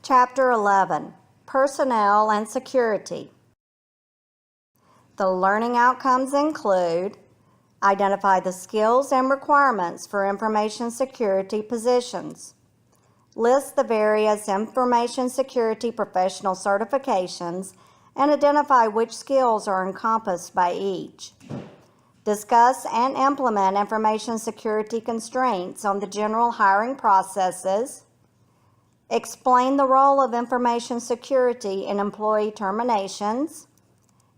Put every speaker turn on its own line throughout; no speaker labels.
Chapter 11, Personnel and Security. The learning outcomes include: identify the skills and requirements for information security positions, list the various information security professional certifications, and identify which skills are encompassed by each. Discuss and implement information security constraints on the general hiring processes. Explain the role of information security in employee terminations,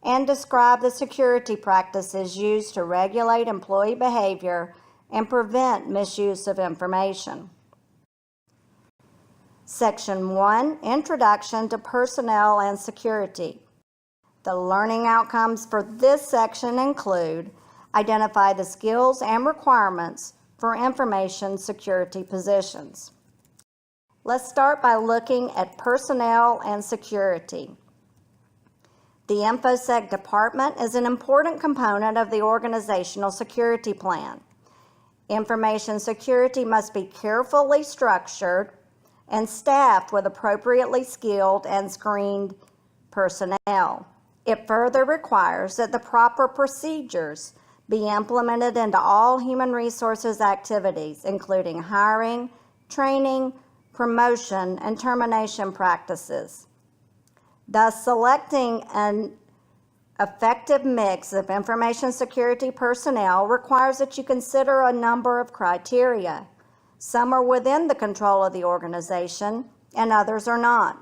and describe the security practices used to regulate employee behavior and prevent misuse of information. Section 1, Introduction to Personnel and Security. The learning outcomes for this section include: identify the skills and requirements for information security positions. Let's start by looking at personnel and security. The Infosec department is an important component of the organizational security plan. Information security must be carefully structured and staffed with appropriately skilled and screened personnel. It further requires that the proper procedures be implemented into all human resources activities, including hiring, training, promotion, and termination practices. Thus, selecting an effective mix of information security personnel requires that you consider a number of criteria. Some are within the control of the organization, and others are not.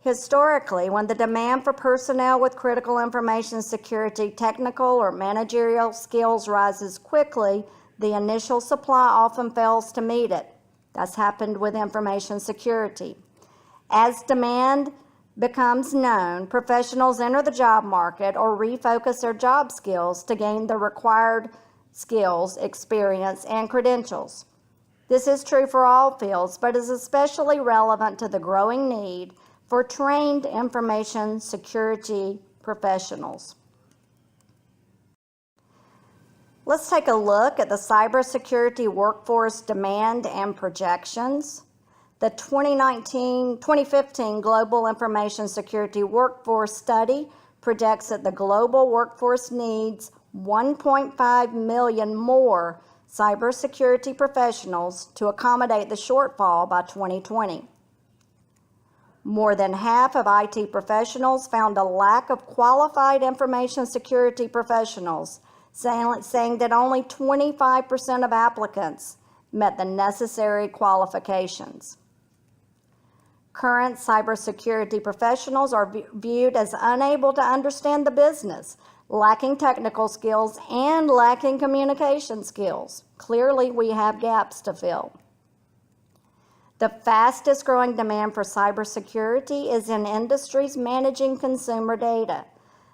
Historically, when the demand for personnel with critical information security technical or managerial skills rises quickly, the initial supply often fails to meet it. That's happened with information security. As demand becomes known, professionals enter the job market or refocus their job skills to gain the required skills, experience, and credentials. This is true for all fields, but is especially relevant to the growing need for trained information security professionals. Let's take a look at the cybersecurity workforce demand and projections. The 2015 Global Information Security Workforce Study projects that the global workforce needs 1.5 million more cybersecurity professionals to accommodate the shortfall by 2020. More than half of IT professionals found a lack of qualified information security professionals, saying that only 25% of applicants met the necessary qualifications. Current cybersecurity professionals are viewed as unable to understand the business, lacking technical skills, and lacking communication skills. Clearly, we have gaps to fill. The fastest growing demand for cybersecurity is in industries managing consumer data.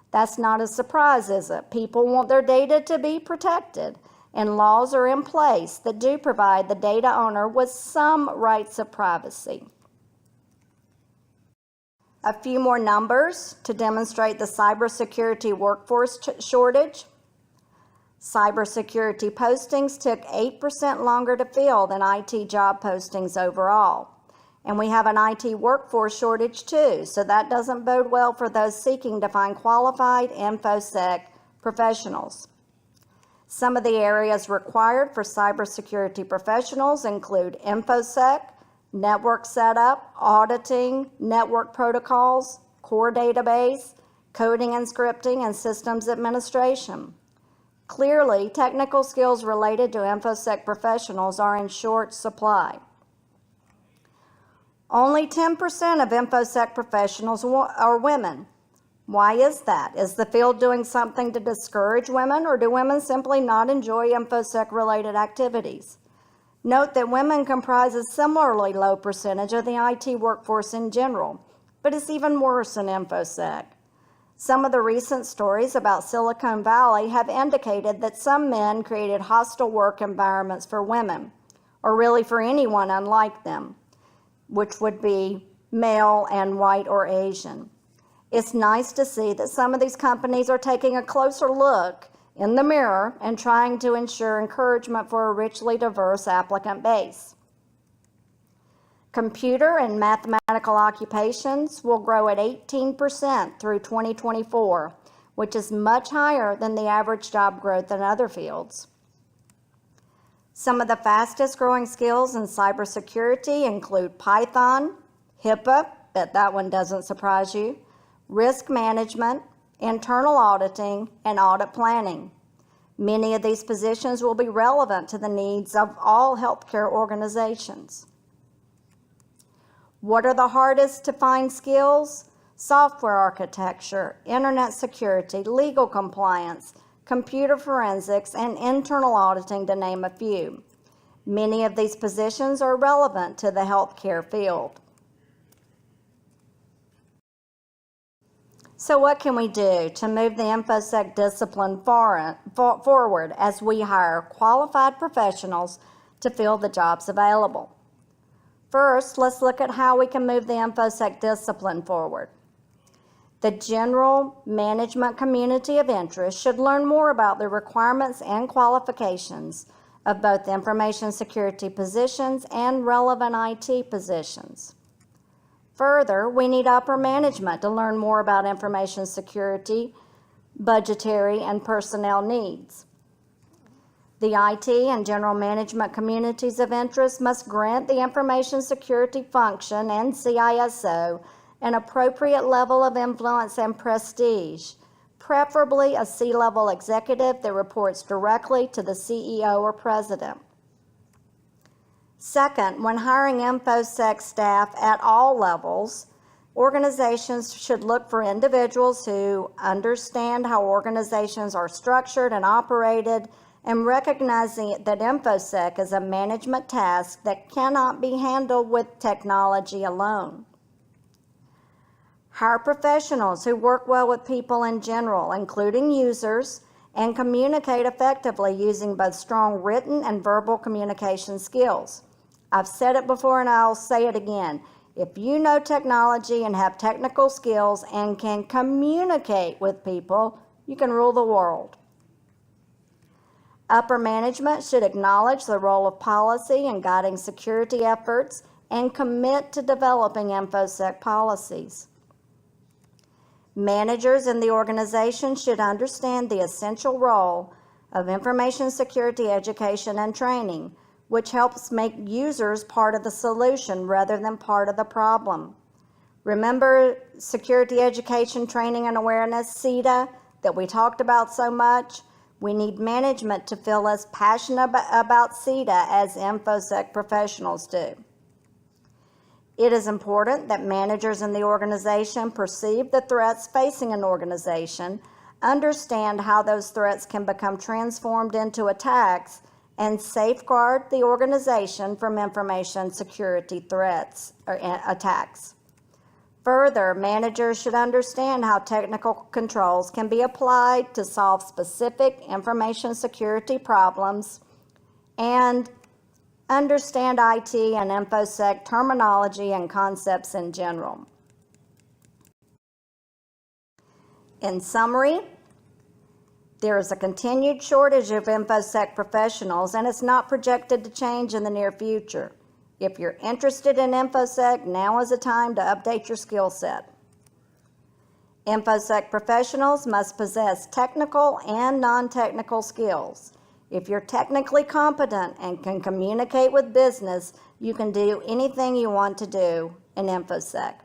That's not a surprise, is it? People want their data to be protected, and laws are in place that do provide the data owner with some rights of privacy. A few more numbers to demonstrate the cybersecurity workforce shortage. Cybersecurity postings took 8% longer to fill than IT job postings overall. And we have an IT workforce shortage too, so that doesn't bode well for those seeking to find qualified Infosec professionals. Some of the areas required for cybersecurity professionals include Infosec, network setup, auditing, network protocols, core database, coding and scripting, and systems administration. Clearly, technical skills related to Infosec professionals are in short supply. Only 10% of Infosec professionals are women. Why is that? Is the field doing something to discourage women, or do women simply not enjoy Infosec-related activities? Note that women comprise a similarly low percentage of the IT workforce in general, but it's even worse in Infosec. Some of the recent stories about Silicon Valley have indicated that some men created hostile work environments for women, or really for anyone unlike them, which would be male and white or Asian. It's nice to see that some of these companies are taking a closer look in the mirror and trying to ensure encouragement for a richly diverse applicant base. Computer and mathematical occupations will grow at 18% through 2024, which is much higher than the average job growth in other fields. Some of the fastest growing skills in cybersecurity include Python, HIPAA, bet that one doesn't surprise you, risk management, internal auditing, and audit planning. Many of these positions will be relevant to the needs of all healthcare organizations. What are the hardest to find skills? Software architecture, internet security, legal compliance, computer forensics, and internal auditing, to name a few. Many of these positions are relevant to the healthcare field. So what can we do to move the Infosec discipline forward as we hire qualified professionals to fill the jobs available? First, let's look at how we can move the Infosec discipline forward. The general management community of interest should learn more about the requirements and qualifications of both information security positions and relevant IT positions. Further, we need upper management to learn more about information security, budgetary, and personnel needs. The IT and general management communities of interest must grant the information security function and CISO an appropriate level of influence and prestige, preferably a C-level executive that reports directly to the CEO or president. Second, when hiring Infosec staff at all levels, organizations should look for individuals who understand how organizations are structured and operated, and recognizing that Infosec is a management task that cannot be handled with technology alone. Hire professionals who work well with people in general, including users, and communicate effectively using both strong written and verbal communication skills. I've said it before and I'll say it again. If you know technology and have technical skills and can communicate with people, you can rule the world. Upper management should acknowledge the role of policy in guiding security efforts and commit to developing Infosec policies. Managers in the organization should understand the essential role of information security education and training, which helps make users part of the solution rather than part of the problem. Remember security education, training, and awareness, CETA, that we talked about so much? We need management to feel as passionate about CETA as Infosec professionals do. It is important that managers in the organization perceive the threats facing an organization, understand how those threats can become transformed into attacks, and safeguard the organization from information security threats or attacks. Further, managers should understand how technical controls can be applied to solve specific information security problems and understand IT and Infosec terminology and concepts in general. In summary, there is a continued shortage of Infosec professionals, and it's not projected to change in the near future. If you're interested in Infosec, now is the time to update your skill set. Infosec professionals must possess technical and non-technical skills. If you're technically competent and can communicate with business, you can do anything you want to do in Infosec.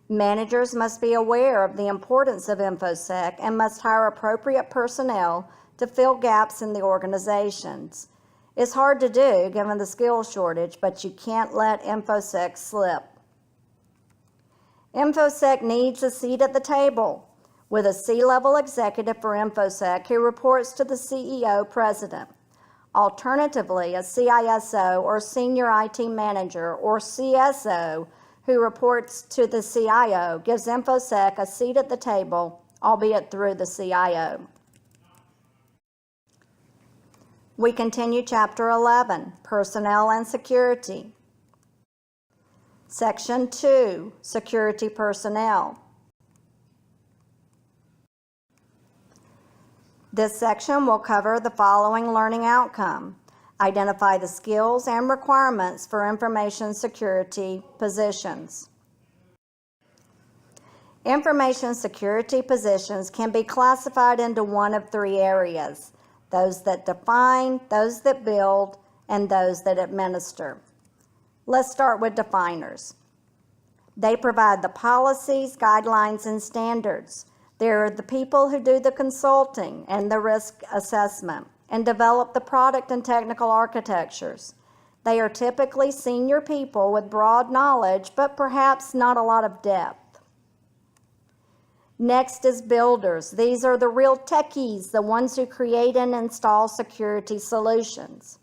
Managers must be aware of the importance of Infosec and must hire appropriate personnel to fill gaps in the organizations. It's hard to do given the skill shortage, but you can't let Infosec slip. Infosec needs a seat at the table with a C-level executive for Infosec who reports to the CEO president. Alternatively, a CISO or senior IT manager or CSO who reports to the CIO gives Infosec a seat at the table, albeit through the CIO. We continue Chapter 11, Personnel and Security. Section 2, Security Personnel. This section will cover the following learning outcome: Identify the skills and requirements for information security positions. Information security positions can be classified into one of three areas: those that define, those that build, and those that administer. Let's start with definers. They provide the policies, guidelines, and standards. They're the people who do the consulting and the risk assessment and develop the product and technical architectures. They are typically senior people with broad knowledge, but perhaps not a lot of depth. Next is builders. These are the real techies, the ones who create and install security solutions.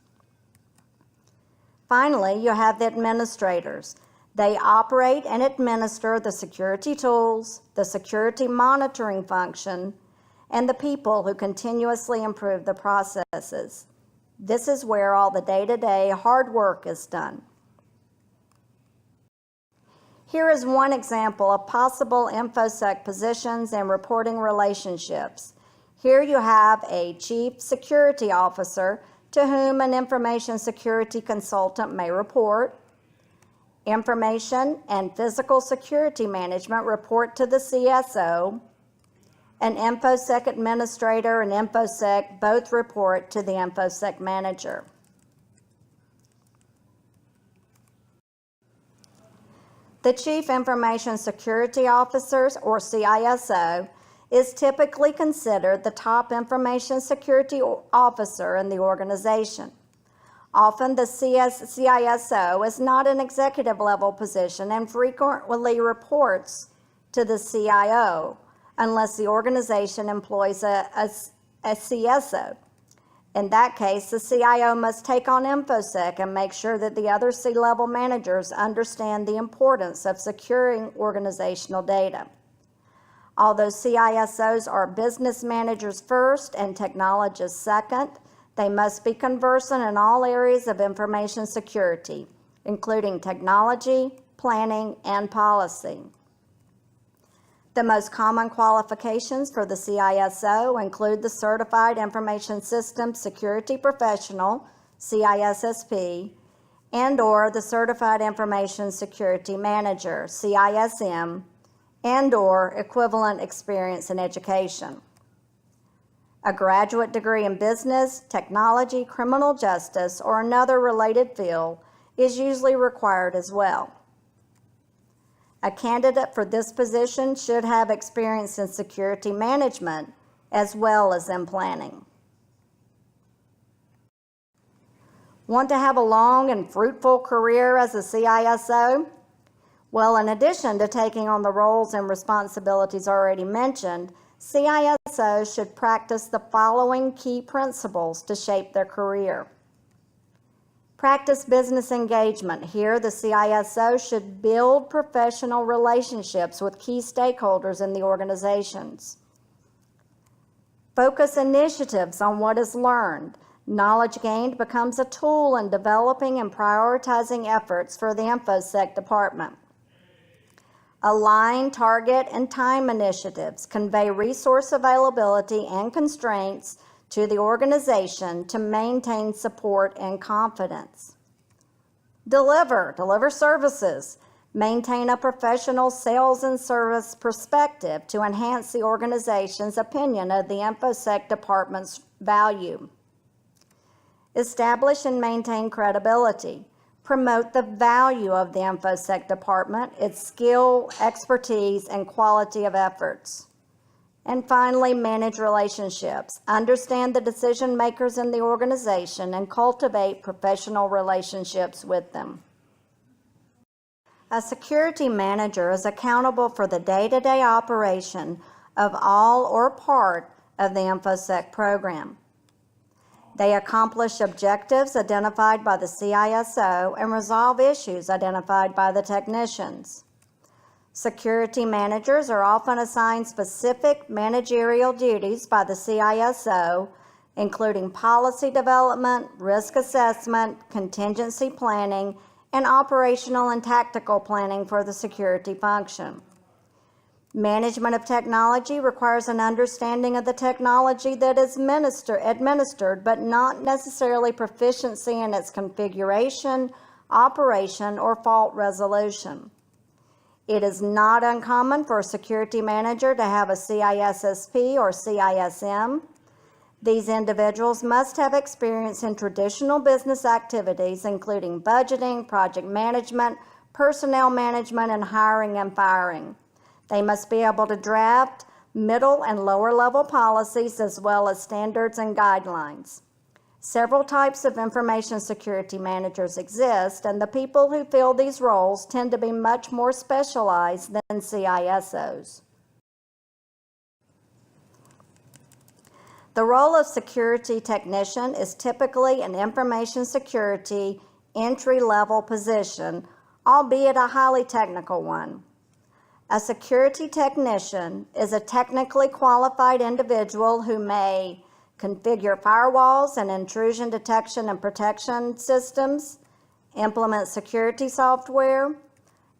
Finally, you have the administrators. They operate and administer the security tools, the security monitoring function, and the people who continuously improve the processes. This is where all the day-to-day hard work is done. Here is one example of possible Infosec positions and reporting relationships. Here you have a Chief Security Officer to whom an information security consultant may report. Information and physical security management report to the CSO. An Infosec administrator and Infosec both report to the Infosec manager. The Chief Information Security Officer, or CISO, is typically considered the top information security officer in the organization. Often the CISO is not an executive level position and frequently reports to the CIO unless the organization employs a CSO. In that case, the CIO must take on Infosec and make sure that the other C-level managers understand the importance of securing organizational data. Although CISOs are business managers first and technologists second, they must be conversant in all areas of information security, including technology, planning, and policy. The most common qualifications for the CISO include the Certified Information Systems Security Professional, CISSP, and/or the Certified Information Security Manager, CISM, and/or equivalent experience in education. A graduate degree in business, technology, criminal justice, or another related field is usually required as well. A candidate for this position should have experience in security management as well as in planning. Want to have a long and fruitful career as a CISO? Well, in addition to taking on the roles and responsibilities already mentioned, CISOs should practice the following key principles to shape their career. Practice business engagement. Here, the CISO should build professional relationships with key stakeholders in the organizations. Focus initiatives on what is learned. Knowledge gained becomes a tool in developing and prioritizing efforts for the Infosec department. Align, target, and time initiatives. Convey resource availability and constraints to the organization to maintain support and confidence. Deliver services. Maintain a professional sales and service perspective to enhance the organization's opinion of the Infosec department's value. Establish and maintain credibility. Promote the value of the Infosec department, its skill, expertise, and quality of efforts. And finally, manage relationships. Understand the decision makers in the organization and cultivate professional relationships with them. A security manager is accountable for the day-to-day operation of all or part of the Infosec program. They accomplish objectives identified by the CISO and resolve issues identified by the technicians. Security managers are often assigned specific managerial duties by the CISO, including policy development, risk assessment, contingency planning, and operational and tactical planning for the security function. Management of technology requires an understanding of the technology that is administered, but not necessarily proficiency in its configuration, operation, or fault resolution. It is not uncommon for a security manager to have a CISSP or CISM. These individuals must have experience in traditional business activities, including budgeting, project management, personnel management, and hiring and firing. They must be able to draft middle and lower level policies as well as standards and guidelines. Several types of information security managers exist, and the people who fill these roles tend to be much more specialized than CISOs. The role of security technician is typically an information security entry-level position, albeit a highly technical one. A security technician is a technically qualified individual who may configure firewalls and intrusion detection and protection systems, implement security software,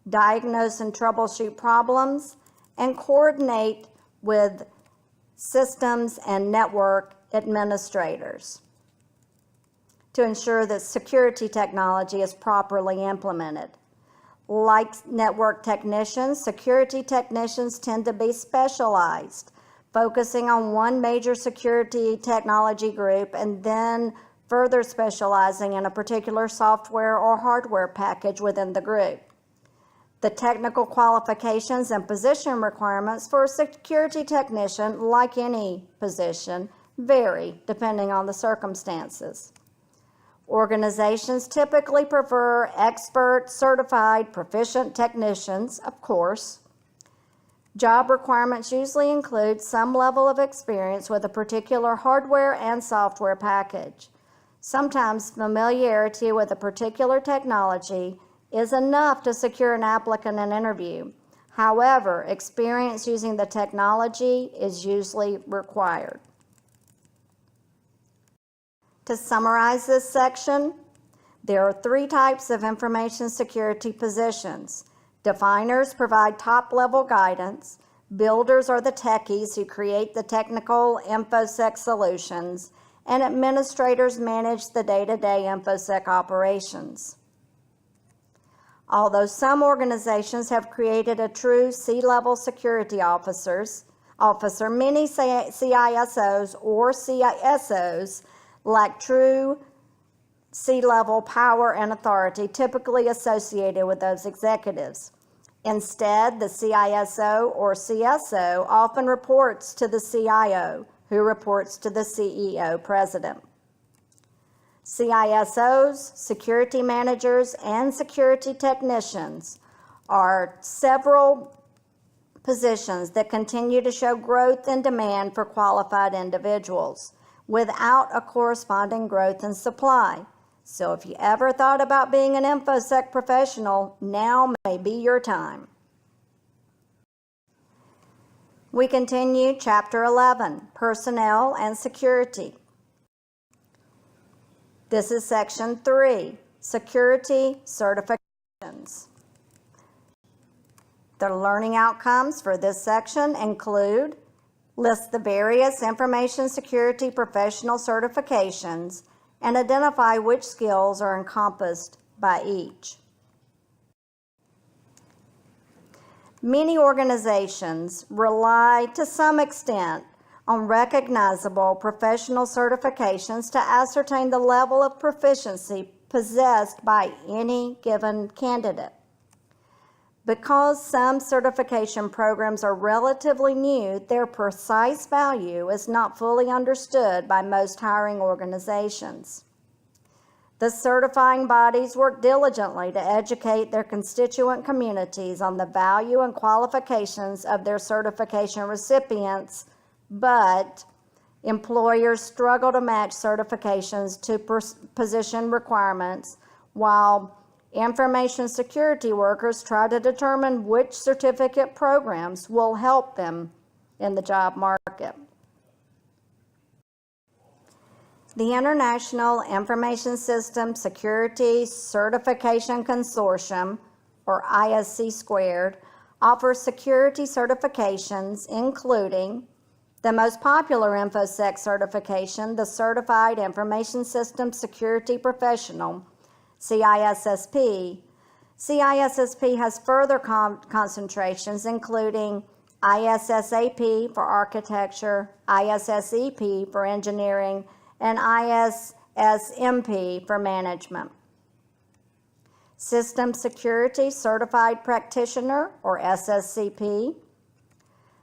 diagnose and troubleshoot problems, and coordinate with systems and network administrators to ensure that security technology is properly implemented. Like network technicians, security technicians tend to be specialized, focusing on one major security technology group and then further specializing in a particular software or hardware package within the group. The technical qualifications and position requirements for a security technician, like any position, vary depending on the circumstances. Organizations typically prefer expert, certified, proficient technicians, of course. Job requirements usually include some level of experience with a particular hardware and software package. Sometimes familiarity with a particular technology is enough to secure an applicant in an interview. However, experience using the technology is usually required. To summarize this section, there are three types of information security positions. Definers provide top-level guidance. Builders are the techies who create the technical Infosec solutions, and administrators manage the day-to-day Infosec operations. Although some organizations have created a true C-level security officer, many CISOs or CISOs lack true C-level power and authority typically associated with those executives. Instead, the CISO or CSO often reports to the CIO, who reports to the CEO president. CISOs, security managers, and security technicians are several positions that continue to show growth and demand for qualified individuals without a corresponding growth in supply. So if you ever thought about being an Infosec professional, now may be your time. We continue Chapter 11, Personnel and Security. This is Section 3, Security Certifications. The learning outcomes for this section include: list the various information security professional certifications and identify which skills are encompassed by each. Many organizations rely to some extent on recognizable professional certifications to ascertain the level of proficiency possessed by any given candidate. Because some certification programs are relatively new, their precise value is not fully understood by most hiring organizations. The certifying bodies work diligently to educate their constituent communities on the value and qualifications of their certification recipients, but employers struggle to match certifications to position requirements, while information security workers try to determine which certificate programs will help them in the job market. The International Information System Security Certification Consortium, or ISC squared, offers security certifications, including the most popular Infosec certification, the Certified Information Systems Security Professional, CISSP. CISSP has further concentrations, including ISSAP for architecture, ISSEP for engineering, and ISSMP for management. System Security Certified Practitioner, or SSCP.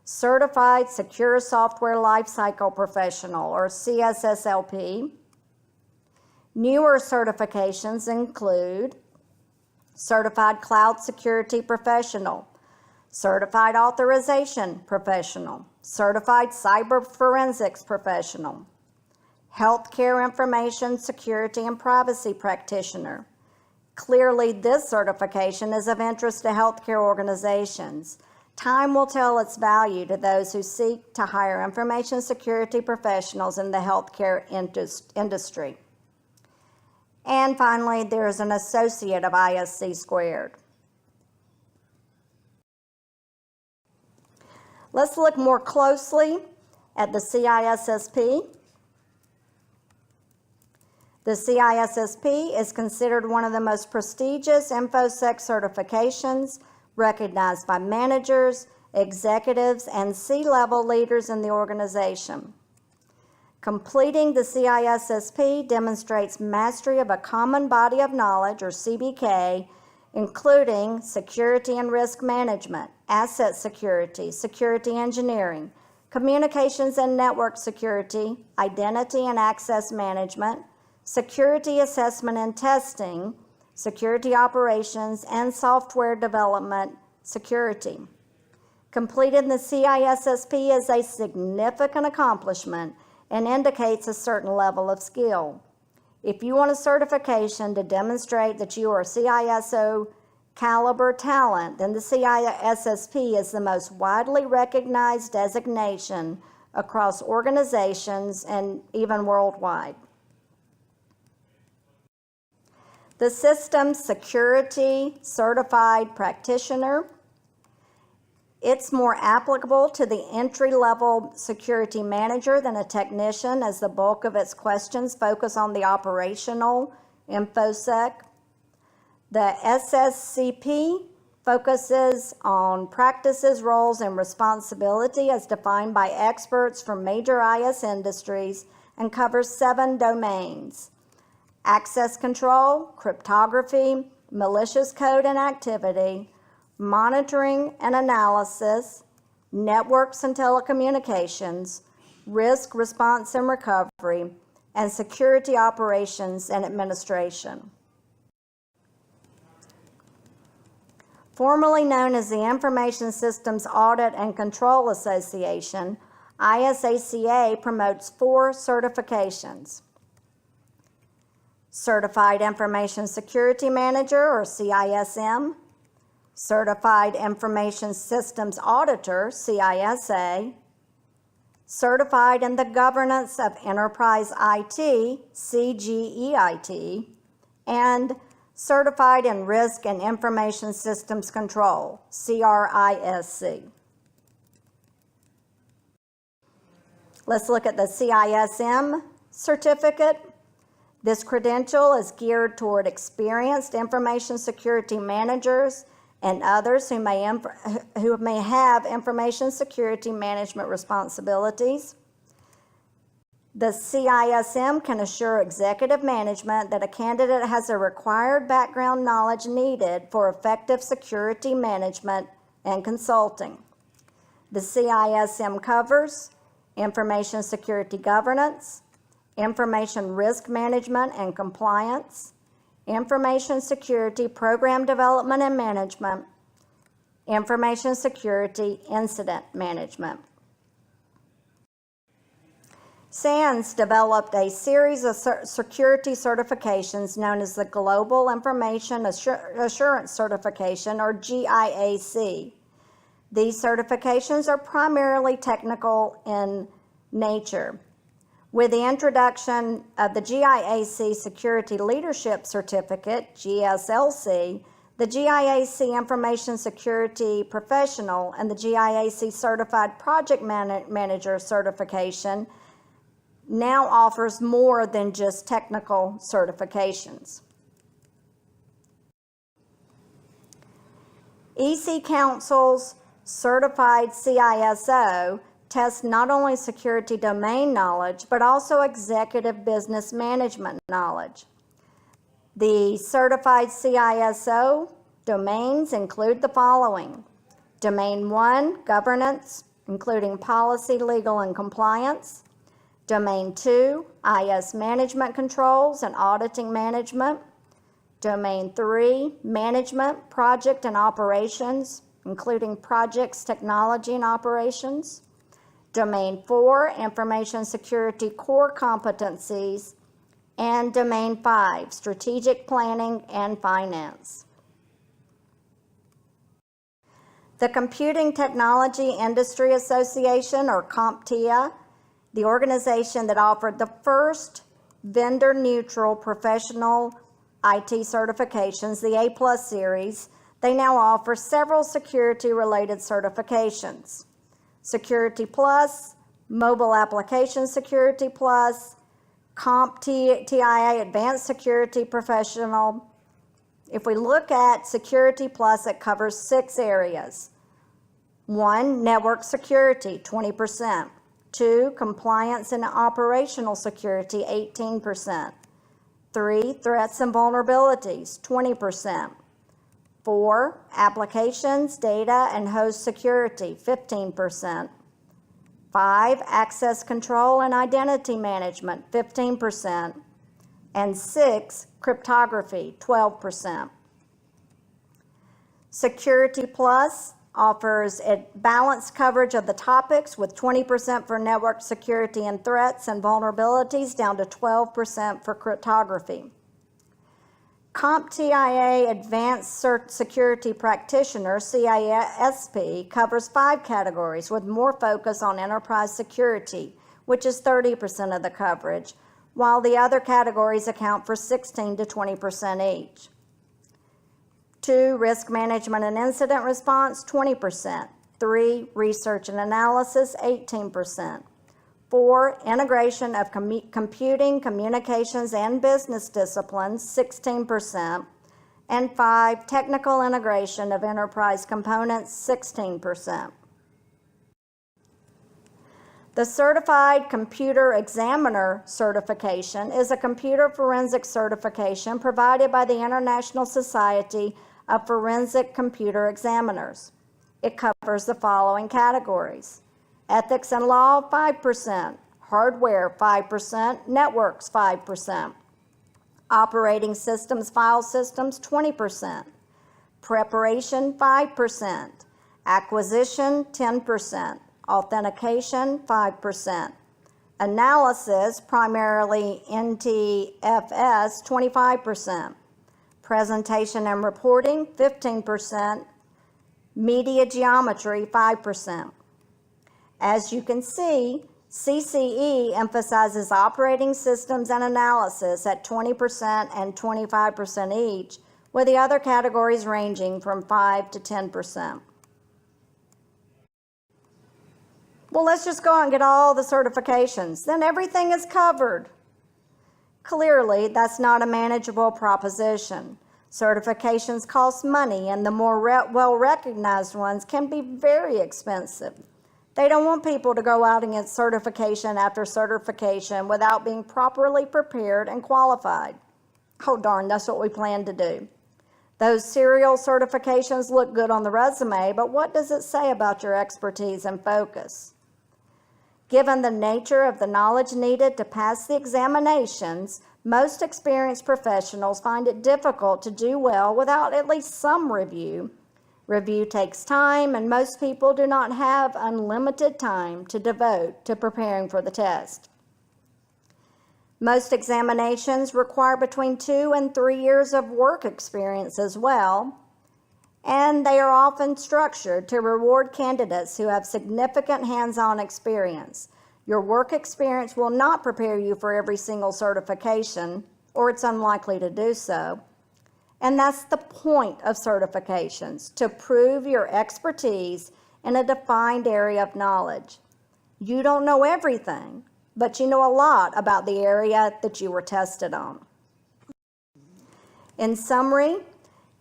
Certified Secure Software Lifecycle Professional, or CSSLP. Newer certifications include Certified Cloud Security Professional, Certified Authorization Professional, Certified Cyber Forensics Professional, Healthcare Information Security and Privacy Practitioner. Clearly, this certification is of interest to healthcare organizations. Time will tell its value to those who seek to hire information security professionals in the healthcare industry. And finally, there is an associate of ISC squared. Let's look more closely at the CISSP. The CISSP is considered one of the most prestigious Infosec certifications recognized by managers, executives, and C-level leaders in the organization. Completing the CISSP demonstrates mastery of a common body of knowledge, or CBK, including security and risk management, asset security, security engineering, communications and network security, identity and access management, security assessment and testing, security operations, and software development security. Completing the CISSP is a significant accomplishment and indicates a certain level of skill. If you want a certification to demonstrate that you are CISO caliber talent, then the CISSP is the most widely recognized designation across organizations and even worldwide. The System Security Certified Practitioner. It's more applicable to the entry-level security manager than a technician, as the bulk of its questions focus on the operational Infosec. The SSCP focuses on practices, roles, and responsibility as defined by experts from major IS industries and covers 7 domains: access control, cryptography, malicious code and activity, monitoring and analysis, networks and telecommunications, risk response and recovery, and security operations and administration. Formerly known as the Information Systems Audit and Control Association, ISACA promotes 4 certifications: Certified Information Security Manager, or CISM, Certified Information Systems Auditor, CISA, Certified in the Governance of Enterprise IT, CGEIT, and Certified in Risk and Information Systems Control, CRISC. Let's look at the CISM certificate. This credential is geared toward experienced information security managers and others who may have information security management responsibilities. The CISM can assure executive management that a candidate has the required background knowledge needed for effective security management and consulting. The CISM covers information security governance, information risk management and compliance, information security program development and management, information security incident management. SANS developed a series of security certifications known as the Global Information Assurance Certification, or GIAC. These certifications are primarily technical in nature. With the introduction of the GIAC Security Leadership Certificate, GSLC, The GIAC Information Security Professional and the GIAC Certified Project Manager certification now offers more than just technical certifications. EC Council's certified CISO tests not only security domain knowledge, but also executive business management knowledge. The certified CISO domains include the following: Domain 1, governance, including policy, legal, and compliance. Domain 2, IS management controls and auditing management. Domain 3, management, project, and operations, including projects, technology, and operations. Domain 4, information security core competencies. And Domain 5, strategic planning and finance. The Computing Technology Industry Association, or CompTIA, the organization that offered the first vendor-neutral professional IT certifications, the A+ series, they now offer several security-related certifications. Security Plus, Mobile Application Security Plus, CompTIA Advanced Security Professional. If we look at Security Plus, it covers 6 areas. 1, network security, 20%. 2, compliance and operational security, 18%. 3, threats and vulnerabilities, 20%. 4, applications, data, and host security, 15%. 5, access control and identity management, 15%. And 6, cryptography, 12%. Security Plus offers a balanced coverage of the topics with 20% for network security and threats and vulnerabilities down to 12% for cryptography. CompTIA Advanced Security Practitioner, CISSP, covers 5 categories with more focus on enterprise security, which is 30% of the coverage, while the other categories account for 16 to 20% each. 2, risk management and incident response, 20%. 3, research and analysis, 18%. 4, integration of computing, communications, and business disciplines, 16%. And 5, technical integration of enterprise components, 16%. The Certified Computer Examiner certification is a computer forensic certification provided by the International Society of Forensic Computer Examiners. It covers the following categories: ethics and law, 5%, hardware, 5%, networks, 5%, operating systems, file systems, 20%, preparation, 5%, acquisition, 10%, authentication, 5%, analysis, primarily NTFS, 25%, presentation and reporting, 15%, media geometry, 5%. As you can see, CCE emphasizes operating systems and analysis at 20% and 25% each, with the other categories ranging from 5 to 10%. Well, let's just go out and get all the certifications. Then everything is covered. Clearly, that's not a manageable proposition. Certifications cost money, and the more well-recognized ones can be very expensive. They don't want people to go out and get certification after certification without being properly prepared and qualified. Oh darn, that's what we plan to do. Those serial certifications look good on the resume, but what does it say about your expertise and focus? Given the nature of the knowledge needed to pass the examinations, most experienced professionals find it difficult to do well without at least some review. Review takes time, and most people do not have unlimited time to devote to preparing for the test. Most examinations require between 2 and 3 years of work experience as well, and they are often structured to reward candidates who have significant hands-on experience. Your work experience will not prepare you for every single certification, or it's unlikely to do so. And that's the point of certifications, to prove your expertise in a defined area of knowledge. You don't know everything, but you know a lot about the area that you were tested on. In summary,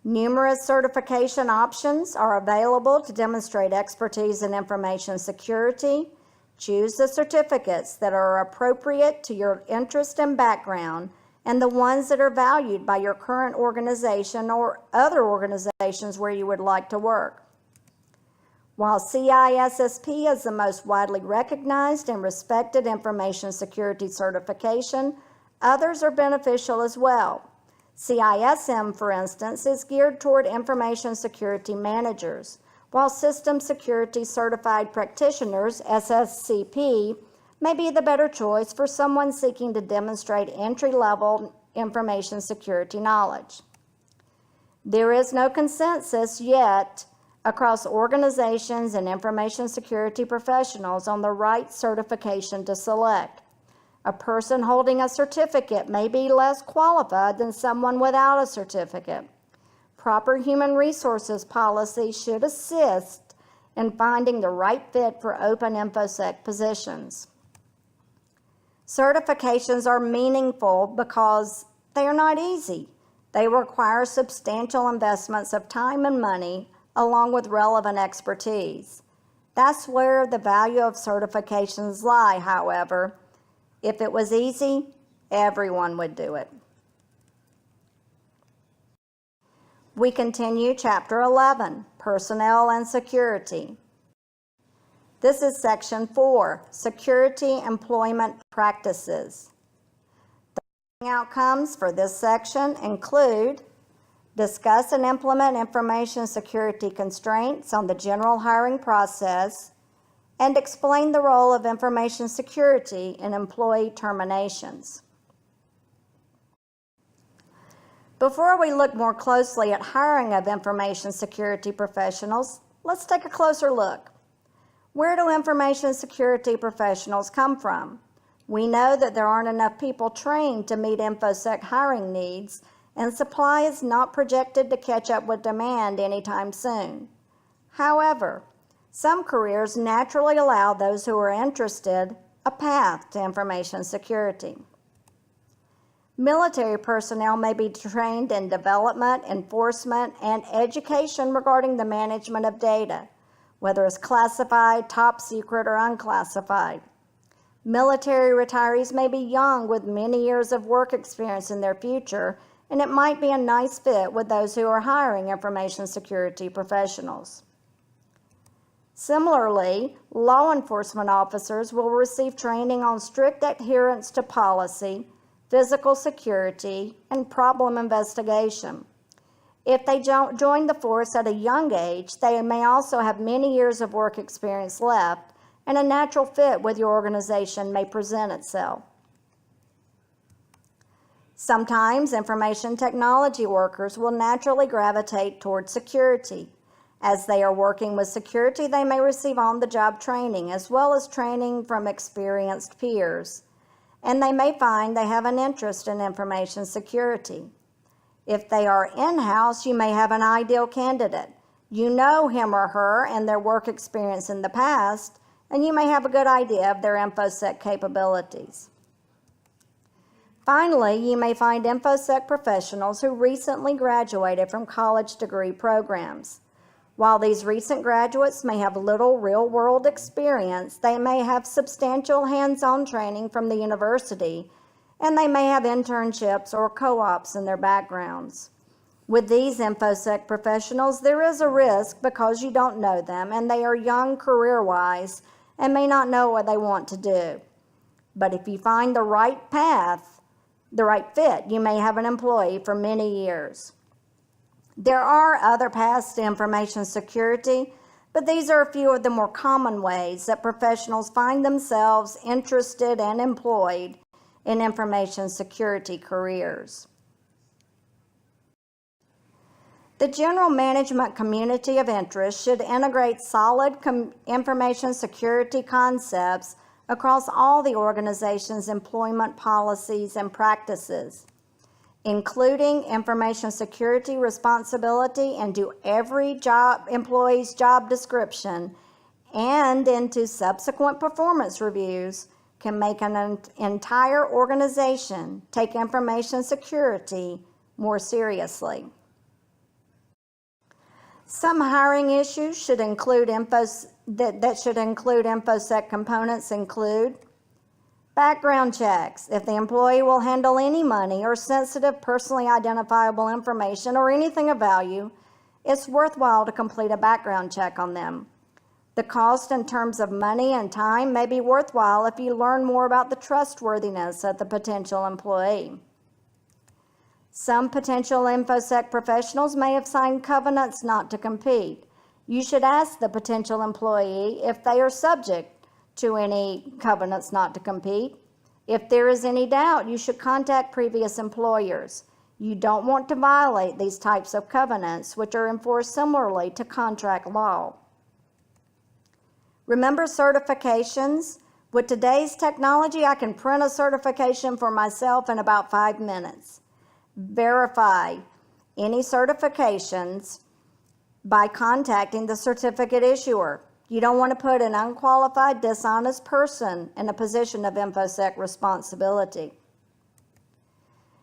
numerous certification options are available to demonstrate expertise in information security. Choose the certificates that are appropriate to your interest and background, and the ones that are valued by your current organization or other organizations where you would like to work. While CISSP is the most widely recognized and respected information security certification, others are beneficial as well. CISM, for instance, is geared toward information security managers, while System Security Certified Practitioners, SSCP, may be the better choice for someone seeking to demonstrate entry-level information security knowledge. There is no consensus yet across organizations and information security professionals on the right certification to select. A person holding a certificate may be less qualified than someone without a certificate. Proper human resources policy should assist in finding the right fit for open Infosec positions. Certifications are meaningful because they are not easy. They require substantial investments of time and money along with relevant expertise. That's where the value of certifications lie, however. If it was easy, everyone would do it. We continue Chapter 11, Personnel and Security. This is Section 4, Security Employment Practices. The outcomes for this section include discuss and implement information security constraints on the general hiring process, and explain the role of information security in employee terminations. Before we look more closely at hiring of information security professionals, let's take a closer look. Where do information security professionals come from? We know that there aren't enough people trained to meet Infosec hiring needs, and supply is not projected to catch up with demand anytime soon. However, some careers naturally allow those who are interested a path to information security. Military personnel may be trained in development, enforcement, and education regarding the management of data, whether it's classified, top secret, or unclassified. Military retirees may be young with many years of work experience in their future, and it might be a nice fit with those who are hiring information security professionals. Similarly, law enforcement officers will receive training on strict adherence to policy, physical security, and problem investigation. If they join the force at a young age, they may also have many years of work experience left, and a natural fit with your organization may present itself. Sometimes information technology workers will naturally gravitate toward security. As they are working with security, they may receive on-the-job training as well as training from experienced peers, and they may find they have an interest in information security. If they are in-house, you may have an ideal candidate. You know him or her and their work experience in the past, and you may have a good idea of their Infosec capabilities. Finally, you may find Infosec professionals who recently graduated from college degree programs. While these recent graduates may have little real-world experience, they may have substantial hands-on training from the university, and they may have internships or co-ops in their backgrounds. With these Infosec professionals, there is a risk because you don't know them and they are young career-wise and may not know what they want to do. But if you find the right path, the right fit, you may have an employee for many years. There are other paths to information security, but these are a few of the more common ways that professionals find themselves interested and employed in information security careers. The general management community of interest should integrate solid information security concepts across all the organization's employment policies and practices. including information security responsibility into every employee's job description and into subsequent performance reviews, can make an entire organization take information security more seriously. Some hiring issues should include that should include Infosec components include background checks. If the employee will handle any money or sensitive personally identifiable information or anything of value, it's worthwhile to complete a background check on them. The cost in terms of money and time may be worthwhile if you learn more about the trustworthiness of the potential employee. Some potential Infosec professionals may have signed covenants not to compete. You should ask the potential employee if they are subject to any covenants not to compete. If there is any doubt, you should contact previous employers. You don't want to violate these types of covenants, which are enforced similarly to contract law. Remember certifications? With today's technology, I can print a certification for myself in about 5 minutes. Verify any certifications by contacting the certificate issuer. You don't want to put an unqualified, dishonest person in a position of Infosec responsibility.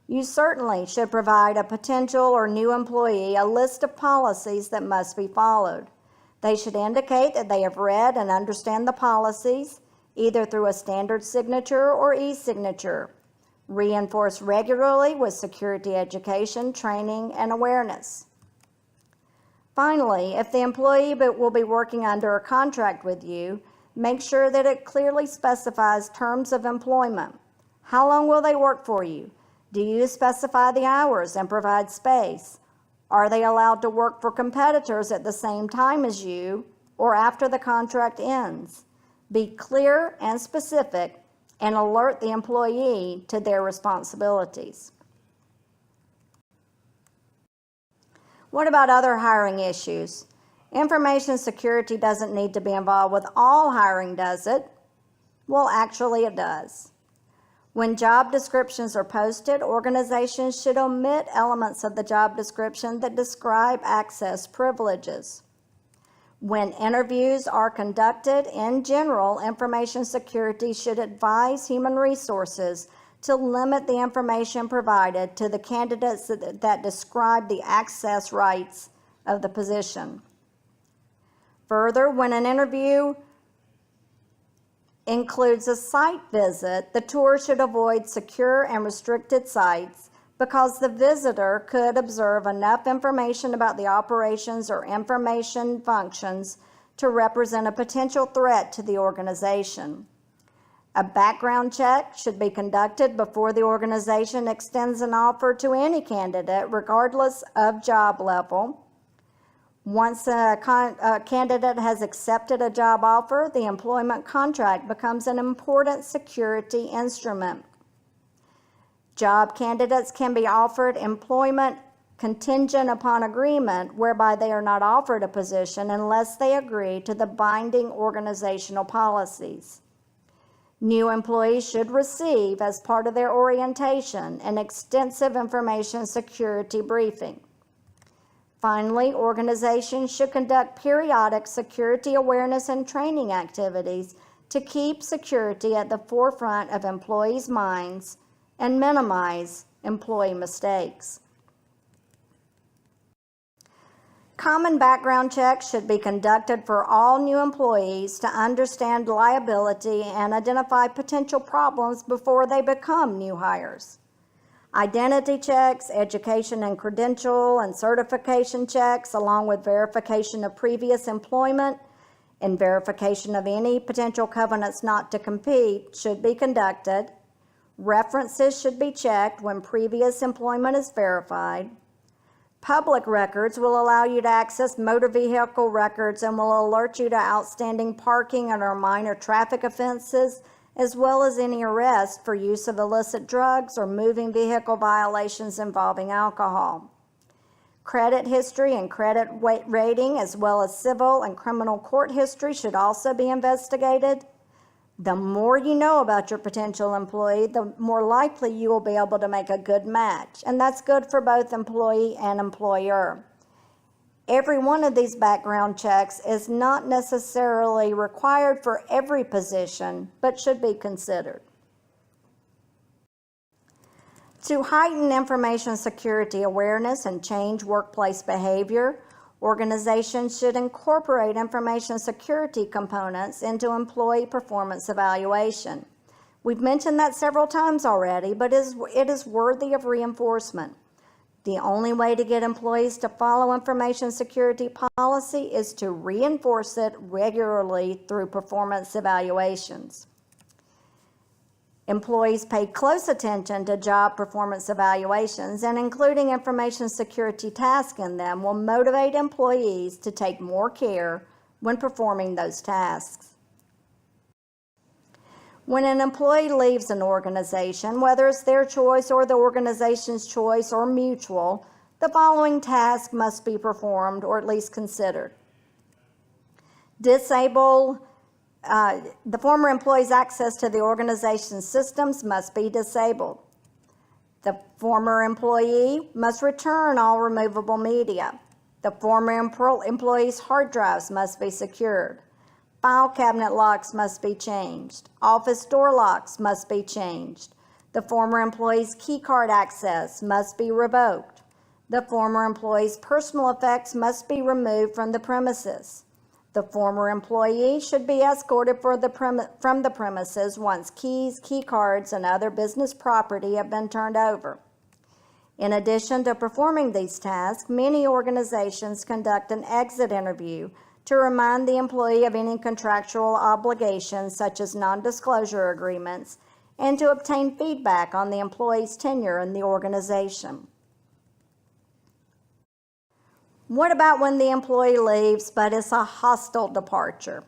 You certainly should provide a potential or new employee a list of policies that must be followed. They should indicate that they have read and understand the policies, either through a standard signature or e-signature. Reinforce regularly with security education, training, and awareness. Finally, if the employee will be working under a contract with you, make sure that it clearly specifies terms of employment. How long will they work for you? Do you specify the hours and provide space? Are they allowed to work for competitors at the same time as you or after the contract ends? Be clear and specific and alert the employee to their responsibilities. What about other hiring issues? Information security doesn't need to be involved with all hiring, does it? Well, actually it does. When job descriptions are posted, organizations should omit elements of the job description that describe access privileges. When interviews are conducted, in general, information security should advise human resources to limit the information provided to the candidates that describe the access rights of the position. Further, when an interview includes a site visit, the tour should avoid secure and restricted sites because the visitor could observe enough information about the operations or information functions to represent a potential threat to the organization. A background check should be conducted before the organization extends an offer to any candidate, regardless of job level. Once a candidate has accepted a job offer, the employment contract becomes an important security instrument. Job candidates can be offered employment contingent upon agreement, whereby they are not offered a position unless they agree to the binding organizational policies. New employees should receive, as part of their orientation, an extensive information security briefing. Finally, organizations should conduct periodic security awareness and training activities to keep security at the forefront of employees' minds and minimize employee mistakes. Common background checks should be conducted for all new employees to understand liability and identify potential problems before they become new hires. Identity checks, education and credential and certification checks, along with verification of previous employment and verification of any potential covenants not to compete, should be conducted. References should be checked when previous employment is verified. Public records will allow you to access motor vehicle records and will alert you to outstanding parking and/or minor traffic offenses, as well as any arrest for use of illicit drugs or moving vehicle violations involving alcohol. Credit history and credit rating, as well as civil and criminal court history, should also be investigated. The more you know about your potential employee, the more likely you will be able to make a good match, and that's good for both employee and employer. Every one of these background checks is not necessarily required for every position, but should be considered. To heighten information security awareness and change workplace behavior, organizations should incorporate information security components into employee performance evaluation. We've mentioned that several times already, but it is worthy of reinforcement. The only way to get employees to follow information security policy is to reinforce it regularly through performance evaluations. Employees pay close attention to job performance evaluations, and including information security tasks in them will motivate employees to take more care when performing those tasks. When an employee leaves an organization, whether it's their choice or the organization's choice or mutual, the following tasks must be performed or at least considered. Disable the former employee's access to the organization's systems must be disabled. The former employee must return all removable media. The former employee's hard drives must be secured. File cabinet locks must be changed. Office door locks must be changed. The former employee's key card access must be revoked. The former employee's personal effects must be removed from the premises. The former employee should be escorted from the premises once keys, key cards, and other business property have been turned over. In addition to performing these tasks, many organizations conduct an exit interview to remind the employee of any contractual obligations such as non-disclosure agreements and to obtain feedback on the employee's tenure in the organization. What about when the employee leaves, but it's a hostile departure?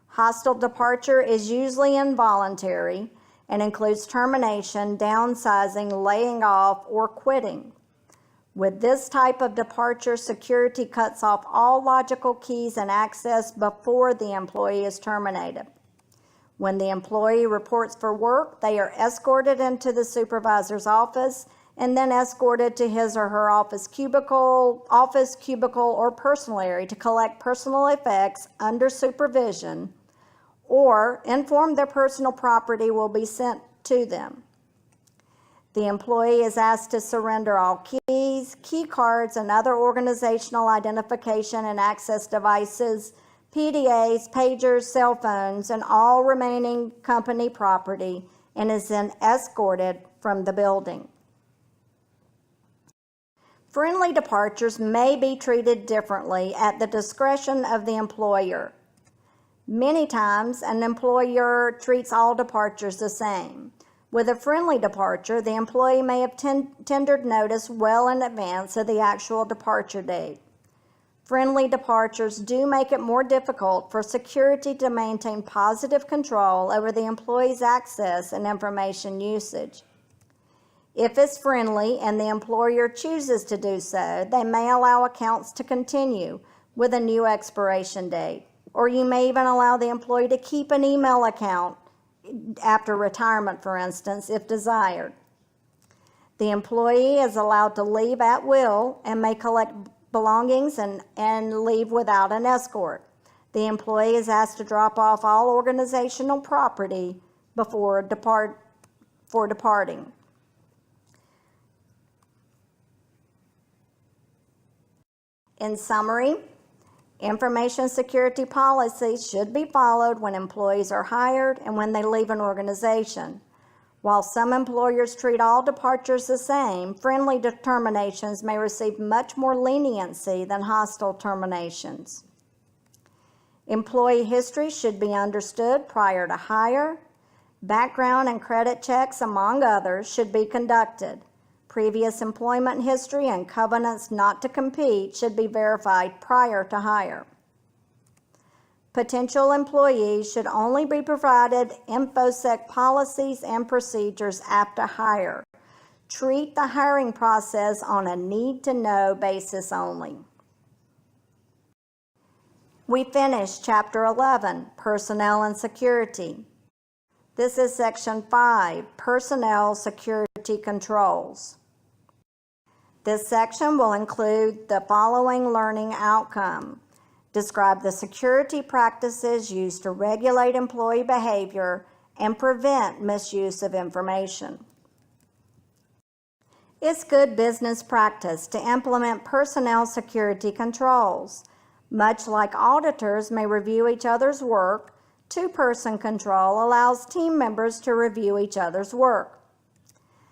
Hostile departure is usually involuntary and includes termination, downsizing, laying off, or quitting. With this type of departure, security cuts off all logical keys and access before the employee is terminated. When the employee reports for work, they are escorted into the supervisor's office and then escorted to his or her office cubicle, or personal area to collect personal effects under supervision, or inform their personal property will be sent to them. The employee is asked to surrender all keys, key cards, and other organizational identification and access devices, PDAs, pagers, cell phones, and all remaining company property, and is then escorted from the building. Friendly departures may be treated differently at the discretion of the employer. Many times, an employer treats all departures the same. With a friendly departure, the employee may have tendered notice well in advance of the actual departure date. Friendly departures do make it more difficult for security to maintain positive control over the employee's access and information usage. If it's friendly and the employer chooses to do so, they may allow accounts to continue with a new expiration date, or you may even allow the employee to keep an email account after retirement, for instance, if desired. The employee is allowed to leave at will and may collect belongings and leave without an escort. The employee is asked to drop off all organizational property before departing. In summary, information security policies should be followed when employees are hired and when they leave an organization. While some employers treat all departures the same, friendly terminations may receive much more leniency than hostile terminations. Employee history should be understood prior to hire. Background and credit checks, among others, should be conducted. Previous employment history and covenants not to compete should be verified prior to hire. Potential employees should only be provided Infosec policies and procedures after hire. Treat the hiring process on a need-to-know basis only. We finished Chapter 11, Personnel and Security. This is Section 5, Personnel Security Controls. This section will include the following learning outcome. Describe the security practices used to regulate employee behavior and prevent misuse of information. It's good business practice to implement personnel security controls. Much like auditors may review each other's work, two-person control allows team members to review each other's work.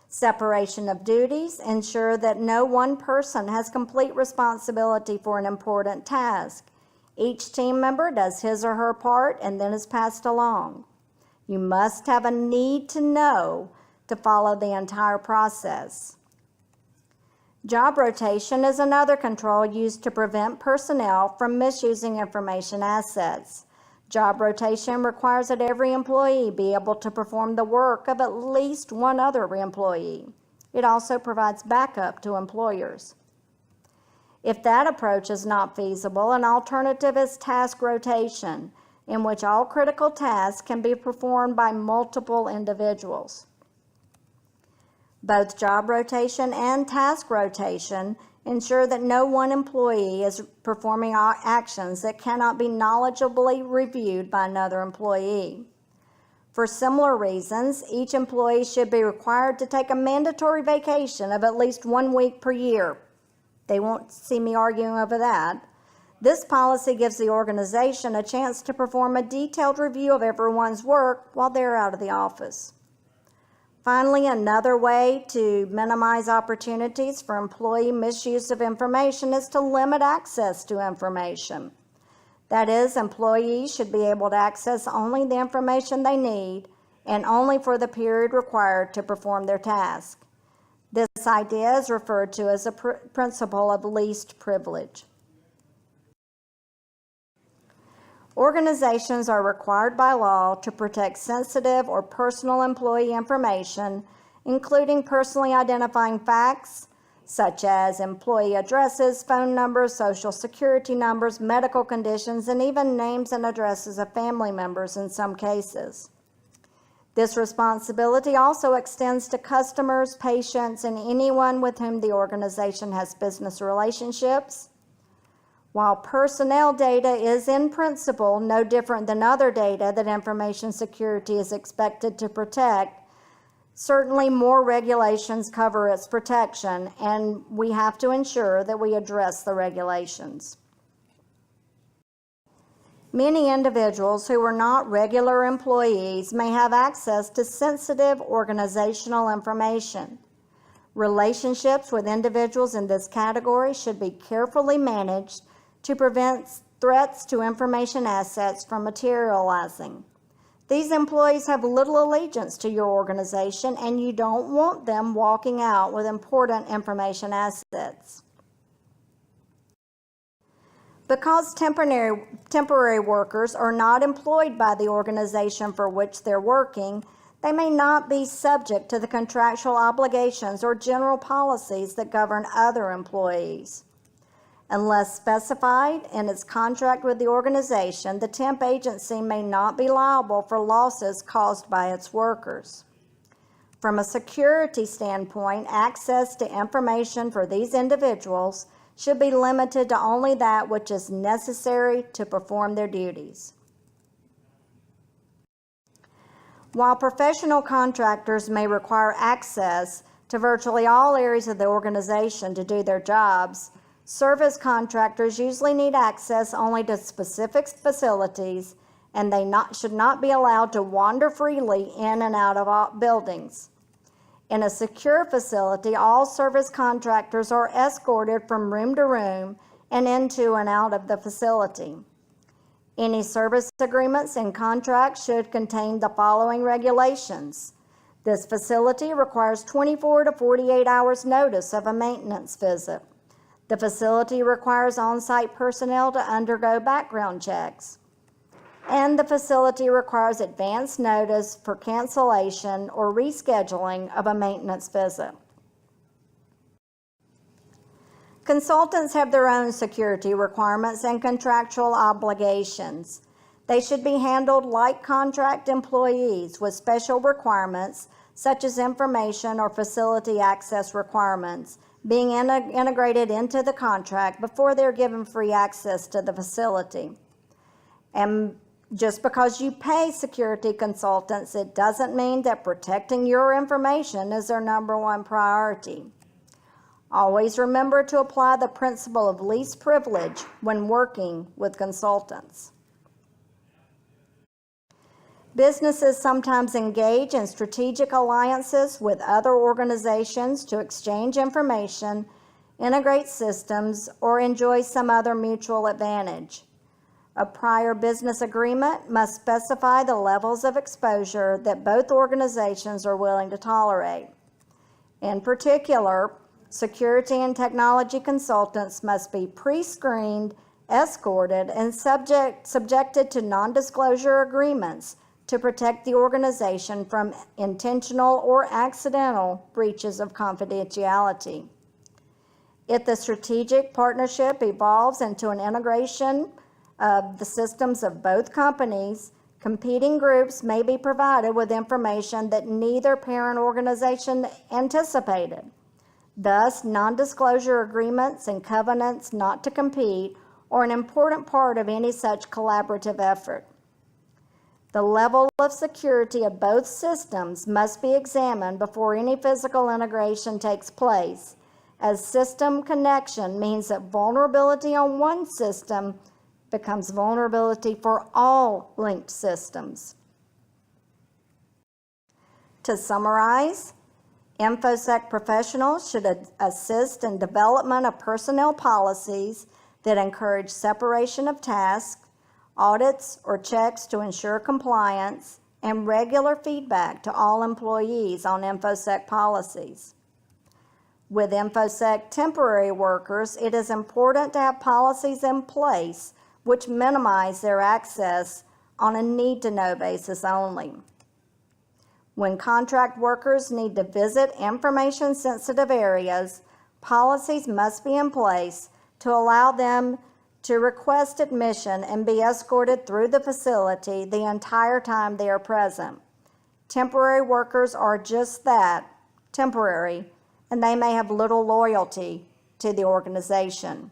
Separation of duties ensure that no one person has complete responsibility for an important task. Each team member does his or her part and then is passed along. You must have a need to know to follow the entire process. Job rotation is another control used to prevent personnel from misusing information assets. Job rotation requires that every employee be able to perform the work of at least one other employee. It also provides backup to employers. If that approach is not feasible, an alternative is task rotation, in which all critical tasks can be performed by multiple individuals. Both job rotation and task rotation ensure that no one employee is performing actions that cannot be knowledgeably reviewed by another employee. For similar reasons, each employee should be required to take a mandatory vacation of at least 1 week per year. They won't see me arguing over that. This policy gives the organization a chance to perform a detailed review of everyone's work while they're out of the office. Finally, another way to minimize opportunities for employee misuse of information is to limit access to information. That is, employees should be able to access only the information they need and only for the period required to perform their task. This idea is referred to as a principle of least privilege. Organizations are required by law to protect sensitive or personal employee information, including personally identifying facts, such as employee addresses, phone numbers, social security numbers, medical conditions, and even names and addresses of family members in some cases. This responsibility also extends to customers, patients, and anyone with whom the organization has business relationships. While personnel data is in principle no different than other data that information security is expected to protect, certainly more regulations cover its protection, and we have to ensure that we address the regulations. Many individuals who are not regular employees may have access to sensitive organizational information. Relationships with individuals in this category should be carefully managed to prevent threats to information assets from materializing. These employees have little allegiance to your organization, and you don't want them walking out with important information assets. Because temporary workers are not employed by the organization for which they're working, they may not be subject to the contractual obligations or general policies that govern other employees. Unless specified in its contract with the organization, the temp agency may not be liable for losses caused by its workers. From a security standpoint, access to information for these individuals should be limited to only that which is necessary to perform their duties. While professional contractors may require access to virtually all areas of the organization to do their jobs, service contractors usually need access only to specific facilities, and they should not be allowed to wander freely in and out of buildings. In a secure facility, all service contractors are escorted from room to room and into and out of the facility. Any service agreements and contracts should contain the following regulations. This facility requires 24 to 48 hours notice of a maintenance visit. The facility requires on-site personnel to undergo background checks. And the facility requires advance notice for cancellation or rescheduling of a maintenance visit. Consultants have their own security requirements and contractual obligations. They should be handled like contract employees with special requirements such as information or facility access requirements being integrated into the contract before they're given free access to the facility. And just because you pay security consultants, it doesn't mean that protecting your information is their number one priority. Always remember to apply the principle of least privilege when working with consultants. Businesses sometimes engage in strategic alliances with other organizations to exchange information, integrate systems, or enjoy some other mutual advantage. A prior business agreement must specify the levels of exposure that both organizations are willing to tolerate. In particular, security and technology consultants must be pre-screened, escorted, and subjected to non-disclosure agreements to protect the organization from intentional or accidental breaches of confidentiality. If the strategic partnership evolves into an integration of the systems of both companies, competing groups may be provided with information that neither parent organization anticipated. Thus, non-disclosure agreements and covenants not to compete are an important part of any such collaborative effort. The level of security of both systems must be examined before any physical integration takes place, as system connection means that vulnerability on one system becomes vulnerability for all linked systems. To summarize, Infosec professionals should assist in development of personnel policies that encourage separation of tasks, audits or checks to ensure compliance, and regular feedback to all employees on Infosec policies. With Infosec temporary workers, it is important to have policies in place which minimize their access on a need-to-know basis only. When contract workers need to visit information-sensitive areas, policies must be in place to allow them to request admission and be escorted through the facility the entire time they are present. Temporary workers are just that, temporary, and they may have little loyalty to the organization.